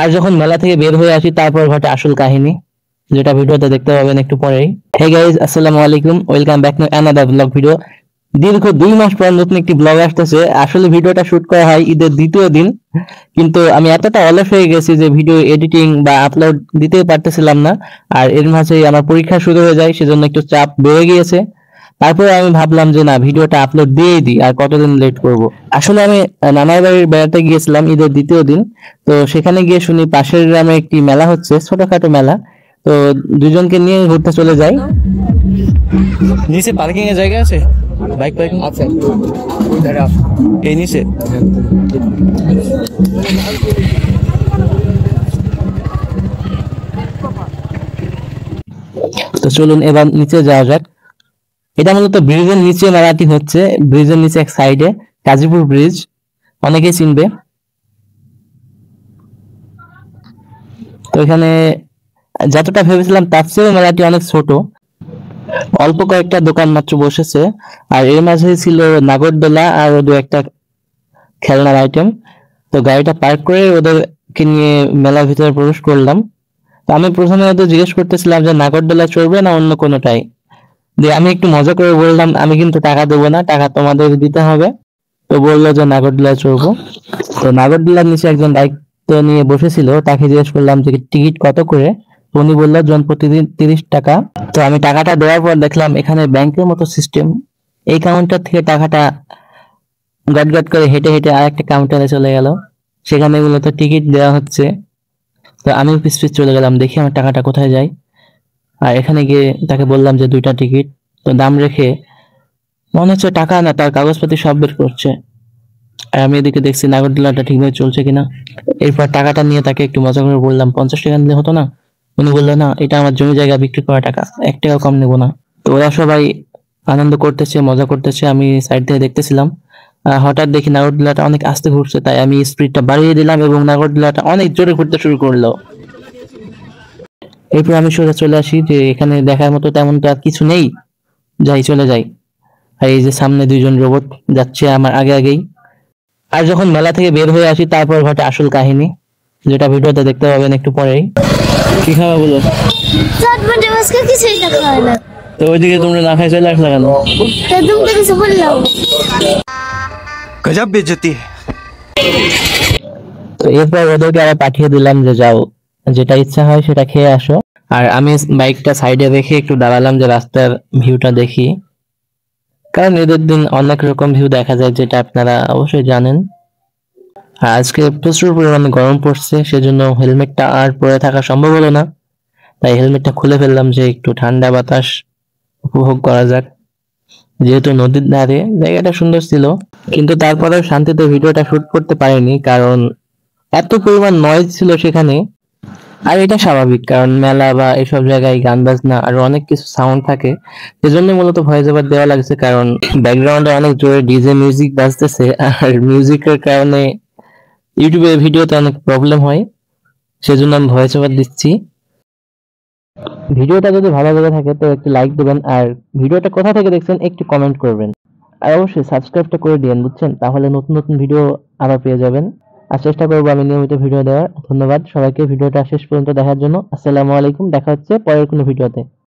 আর যখন মেলা থেকে বের হয়ে আসি তারপর ঘটে আসল কাহিনী, যেটা ভিডিওতে দেখতে পাবেন একটু পরেই। হে গাইস, আসসালামু আলাইকুম, welcome back to another blog video. দীর্ঘ 2 মাস পর নতুন একটি ব্লগ আসতেছে। আসলে ভিডিওটা শুট করা হয় ঈদের দ্বিতীয় দিন, কিন্তু আমি এতটা অলস হয়ে গেছি যে ভিডিও এডিটিং বা আপলোড দিতেই পারতেছিলাম না। আর এর মাঝে আমার পরীক্ষা শুরু হয়ে যায়, সেজন্য একটু চাপ বেড়ে গিয়েছে। তারপরে আমি ভাবলাম যে না, ভিডিওটা আপলোড দিয়েই দিই, আর কতদিন লেট করব। আসলে আমি নানার বাড়ির বেড়াতে গিয়েছিলাম ঈদের দ্বিতীয় দিন। তো সেখানে গিয়ে শুনি পাশের গ্রামে একটি মেলা হচ্ছে, ছোটখাটো মেলা। তো দুজনকে নিয়ে ঘুরতে চলে যাই। নিচে পার্কিং এর জায়গা আছে, বাইক পার্কিং আছে এই নিচে। তো চলুন এবার নিচে যাওয়া যাক। এটা মূলত ব্রিজের নিচে মেলাটি হচ্ছে, ব্রিজের নিচে এক সাইডে গাজীপুর ব্রিজ, অনেকেই চিনবে। তো এখানে যতটা ভেবেছিলাম তার চেয়েও মেলাটি অনেক ছোট, অল্প কয়েকটা দোকান মাত্র বসেছে। আর এর মাঝে ছিল নাগরদোলা আর দু একটা খেলনার আইটেম। তো গাড়িটা পার্ক করে ওদেরকে নিয়ে মেলার ভিতরে প্রবেশ করলাম। তো আমি প্রথমে ওদের জিজ্ঞেস করতেছিলাম যে নাগরদোলা চড়বে না অন্য কোনোটাই। দিয়ে আমি একটু মজা করে বললাম আমি কিন্তু টাকা দেবো না, টাকা তোমাদের দিতে হবে। তো বললো যে নাগরদোলা চড়বো। তো নাগরদোলার নিচে একজন দায়িত্ব নিয়ে বসেছিল, তাকে জিজ্ঞেস করলাম যে টিকিট কত করে। তো উনি বললো জন প্রতিদিন 30 টাকা। তো আমি টাকাটা দেওয়ার পর দেখলাম এখানে ব্যাংকের মতো সিস্টেম, এই কাউন্টার থেকে টাকাটা গট গট করে হেঁটে হেঁটে আর একটা কাউন্টারে চলে গেল, সেখানে মূলত টিকিট দেওয়া হচ্ছে। তো আমি পিছ পিছ চলে গেলাম, দেখি আমার টাকাটা কোথায় যায়। আর এখানে গিয়ে তাকে বললাম যে 2টা টিকিট। তো দাম রেখে মনে হচ্ছে টাকা না, তার কাগজপাতি সব বের করছে। আর আমি এদিকে দেখছি নাগরদোলাটা ঠিকভাবে চলছে কিনা। এরপর টাকাটা নিয়ে তাকে একটু মজা করে বললাম 50 টাকা নিলে হতো না। উনি বললো না, এটা আমার জমি জায়গা বিক্রি করা টাকা, 1 টাকা কম নেবো না। তো ওরা সবাই আনন্দ করতেছে, মজা করতেছে, আমি সাইড থেকে দেখতেছিলাম। হঠাৎ দেখি নাগরদোলাটা অনেক আস্তে ঘুরছে, তাই আমি স্পিডটা বাড়িয়ে দিলাম এবং নাগরদোলাটা অনেক জোরে ঘুরতে শুরু করলো। এরপর আমি সোজা চলে আসি যে এখানে দেখার মতো তেমন তো আর কিছু নেই, যাই চলে যাই। আর এই যে সামনে 2জন রোবট যাচ্ছে আমার আগে আগেই। আর যখন মেলা থেকে বের হয়ে আসি তারপর ঘটে আসল কাহিনী, যেটা ভিডিওতে দেখতে পাবেন একটু পরেই। কি খাওয়া বলো? চটপটে আজকে কিছুই দেখা হয় না। তো ওইদিকে তোমরা না খাই চলে আসলে কেন? তা তুমি কিছু বললাম। गजब बेइज्जती है। তো এরপর ওদেরকে আবার পাঠিয়ে দিলাম যে যাও, যেটা ইচ্ছা হয় সেটা খেয়ে আসো। আর আমি বাইকটা সাইডে রেখে একটু দাঁড়ালাম যে রাস্তার ভিউটা দেখি, কারণ ঈদের দিন অনেক রকম ভিউ দেখা যায়, যেটা আপনারা অবশ্যই জানেন। আর আজকে প্রচুর পরিমাণে গরম পড়ছে, সেজন্য হেলমেটটা আর পরে থাকা সম্ভব হলো না। তাই হেলমেটটা খুলে ফেললাম যে একটু ঠান্ডা বাতাস উপভোগ করা যাক। যেহেতু নদীর ধারে জায়গাটা সুন্দর ছিল, কিন্তু তারপরেও শান্তিতে ভিডিওটা শুট করতে পারিনি, কারণ এত পরিমাণ নয়েজ ছিল সেখানে। আর এটা স্বাভাবিক, কারণ মেলা বা এসব জায়গায় গান বাজনা আর অনেক কিছু সাউন্ড থাকে, সেজন্য মূলত ভয়েস ওভার দেওয়া লাগছে। কারণ ব্যাকগ্রাউন্ডে অনেক জোরে ডিজে মিউজিক বাজতেছে, আর মিউজিকের কারণে ইউটিউবে ভিডিওতে অনেক প্রবলেম হয়, সেজন্য আমি ভয়েস ওভার দিচ্ছি। ভিডিওটা যদি ভালো লেগে থাকে তো একটি লাইক দিবেন, আর ভিডিওটা কোথা থেকে দেখছেন একটু কমেন্ট করবেন। আর অবশ্যই সাবস্ক্রাইবটা করে দিবেন, বুঝছেন? তাহলে নতুন নতুন ভিডিও আবার পেয়ে যাবেন। আর চেষ্টা করবো আমি নিয়মিত ভিডিও দেওয়ার। ধন্যবাদ সবাইকে ভিডিওটা শেষ পর্যন্ত দেখার জন্য। আসসালামু আলাইকুম, দেখা হচ্ছে পরের কোনো ভিডিওতে।